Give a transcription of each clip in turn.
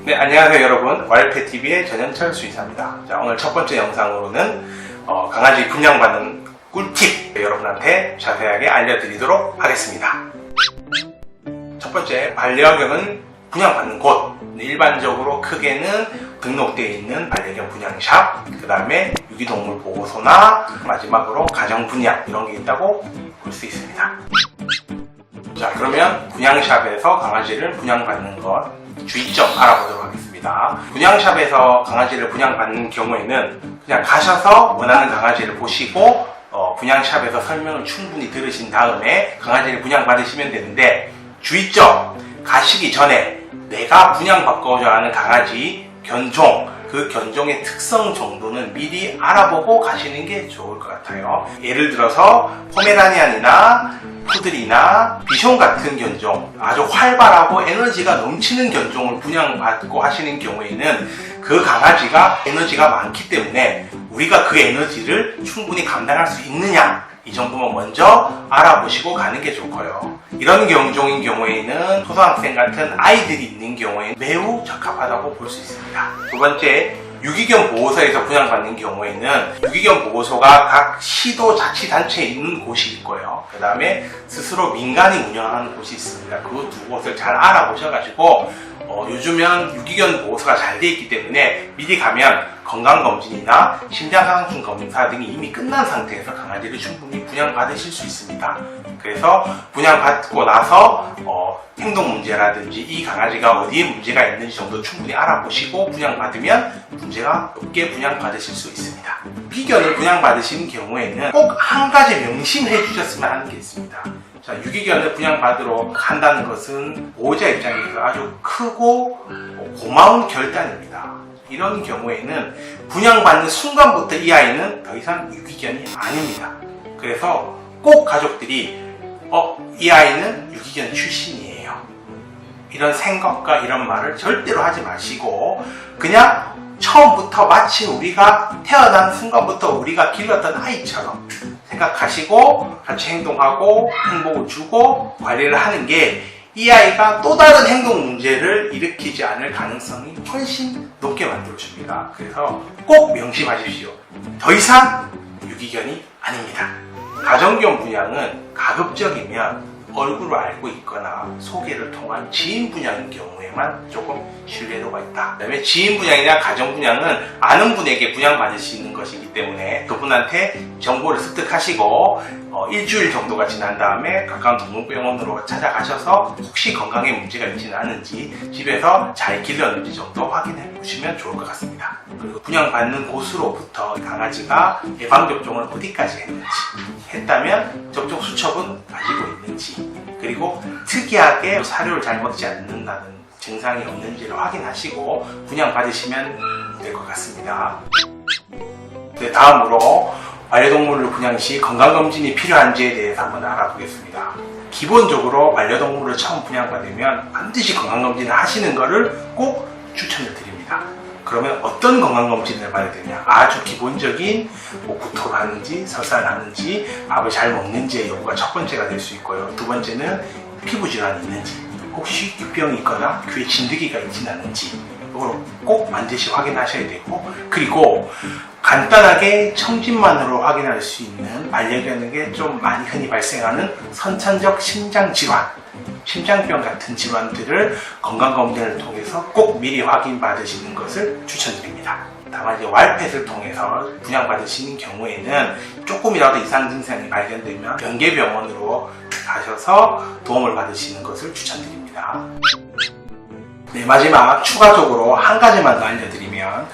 네, 안녕하세요 여러분. 왈펫TV의 전현철 수의사입니다. 자, 오늘 첫 번째 영상으로는 강아지 분양받는 꿀팁 여러분한테 자세하게 알려드리도록 하겠습니다. 첫 번째, 반려견은 분양받는 곳. 일반적으로 크게는 등록되어 있는 반려견 분양샵, 그 다음에 유기동물 보호소나 마지막으로 가정분양 이런 게 있다고 볼 수 있습니다. 자, 그러면 분양샵에서 강아지를 분양받는 것 주의점 알아보도록 하겠습니다. 분양샵에서 강아지를 분양받는 경우에는 그냥 가셔서 원하는 강아지를 보시고 분양샵에서 설명을 충분히 들으신 다음에 강아지를 분양받으시면 되는데, 주의점, 가시기 전에 내가 분양받고자 하는 강아지 견종, 그 견종의 특성 정도는 미리 알아보고 가시는 게 좋을 것 같아요. 예를 들어서 포메라니안이나 푸들이나 비숑 같은 견종, 아주 활발하고 에너지가 넘치는 견종을 분양받고 하시는 경우에는 그 강아지가 에너지가 많기 때문에 우리가 그 에너지를 충분히 감당할 수 있느냐, 이 정도만 먼저 알아보시고 가는 게 좋고요. 이런 견종인 경우에는 초등학생 같은 아이들이 있는 경우에 매우 적합하다고 볼 수 있습니다. 두 번째, 유기견 보호소에서 분양받는 경우에는 유기견 보호소가 각 시도 자치단체에 있는 곳이 있고요. 그 다음에 스스로 민간이 운영하는 곳이 있습니다. 그 두 곳을 잘 알아보셔가지고 요즘은 유기견 보호소가 잘 돼 있기 때문에 미리 가면 건강검진이나 심장상순 검사 등이 이미 끝난 상태에서 강아지를 충분히 분양받으실 수 있습니다. 그래서 분양받고 나서 행동 문제라든지 이 강아지가 어디에 문제가 있는지 정도 충분히 알아보시고 분양받으면 문제가 없게 분양받으실 수 있습니다. 유기견을 분양받으시는 경우에는 꼭 한 가지 명심해 주셨으면 하는 게 있습니다. 자, 유기견을 분양받으러 간다는 것은 보호자 입장에서 아주 크고 고마운 결단입니다. 이런 경우에는 분양받는 순간부터 이 아이는 더 이상 유기견이 아닙니다. 그래서 꼭 가족들이 이 아이는 유기견 출신이에요, 이런 생각과 이런 말을 절대로 하지 마시고 그냥 처음부터 마치 우리가 태어난 순간부터 우리가 길렀던 아이처럼 생각하시고 같이 행동하고 행복을 주고 관리를 하는 게 이 아이가 또 다른 행동 문제를 일으키지 않을 가능성이 훨씬 높게 만들어줍니다. 그래서 꼭 명심하십시오. 더 이상 유기견이 아닙니다. 가정견 분양은 가급적이면 얼굴을 알고 있거나 소개를 통한 지인 분양인 경우에만 조금 신뢰도가 있다. 그 다음에 지인 분양이나 가정 분양은 아는 분에게 분양받을 수 있는 것이기 때문에 그분한테 정보를 습득하시고 일주일 정도가 지난 다음에 가까운 동물병원으로 찾아가셔서 혹시 건강에 문제가 있지는 않은지, 집에서 잘 길렀는지 정도 확인해 보시면 좋을 것 같습니다. 그리고 분양받는 곳으로부터 강아지가 예방접종을 어디까지 했는지, 했다면 접종 수첩은 가지고 있는지, 그리고 특이하게 사료를 잘 먹지 않는다는 증상이 없는지를 확인하시고 분양받으시면 될 것 같습니다. 네, 다음으로 반려동물을 분양 시 건강검진이 필요한지에 대해서 한번 알아보겠습니다. 기본적으로 반려동물을 처음 분양받으면 반드시 건강검진을 하시는 것을 꼭 추천을 드립니다. 그러면 어떤 건강검진을 받아야 되냐? 아주 기본적인 구토를 하는지, 설사를 하는지, 밥을 잘 먹는지의 여부가 첫 번째가 될 수 있고요. 두 번째는 피부질환이 있는지, 혹시 귀병이 있거나 귀에 진드기가 있지는 않은지, 이걸 꼭 반드시 확인하셔야 되고, 그리고 간단하게 청진만으로 확인할 수 있는 반려견에게 좀 많이 흔히 발생하는 선천적 심장질환, 심장병 같은 질환들을 건강검진을 통해서 꼭 미리 확인받으시는 것을 추천드립니다. 다만 이제 왈펫을 통해서 분양받으시는 경우에는 조금이라도 이상 증상이 발견되면 연계병원으로 가셔서 도움을 받으시는 것을 추천드립니다. 네, 마지막 추가적으로 한 가지만 더 알려드리면,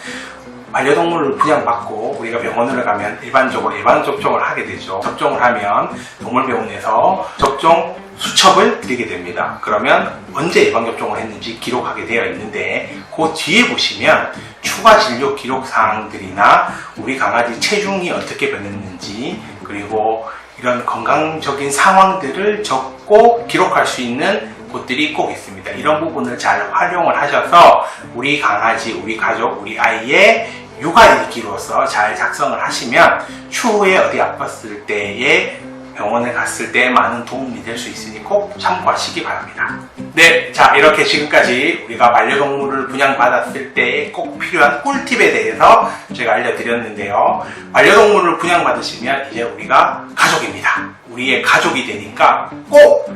반려동물을 분양받고 우리가 병원을 가면 일반적으로 예방접종을 하게 되죠. 접종을 하면 동물병원에서 접종 수첩을 드리게 됩니다. 그러면 언제 예방접종을 했는지 기록하게 되어 있는데, 그 뒤에 보시면 추가 진료 기록 사항들이나 우리 강아지 체중이 어떻게 변했는지, 그리고 이런 건강적인 상황들을 적고 기록할 수 있는 곳들이 꼭 있습니다. 이런 부분을 잘 활용을 하셔서 우리 강아지, 우리 가족, 우리 아이의 육아일기로서 잘 작성을 하시면 추후에 어디 아팠을 때에 병원에 갔을 때 많은 도움이 될 수 있으니 꼭 참고하시기 바랍니다. 네, 자 이렇게 지금까지 우리가 반려동물을 분양받았을 때 꼭 필요한 꿀팁에 대해서 제가 알려드렸는데요. 반려동물을 분양받으시면 이제 우리가 가족입니다. 우리의 가족이 되니까 꼭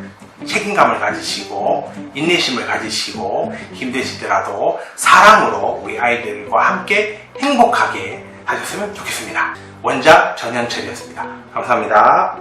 책임감을 가지시고 인내심을 가지시고 힘드시더라도 사랑으로 우리 아이들과 함께 행복하게 하셨으면 좋겠습니다. 원장 전현철이었습니다. 감사합니다.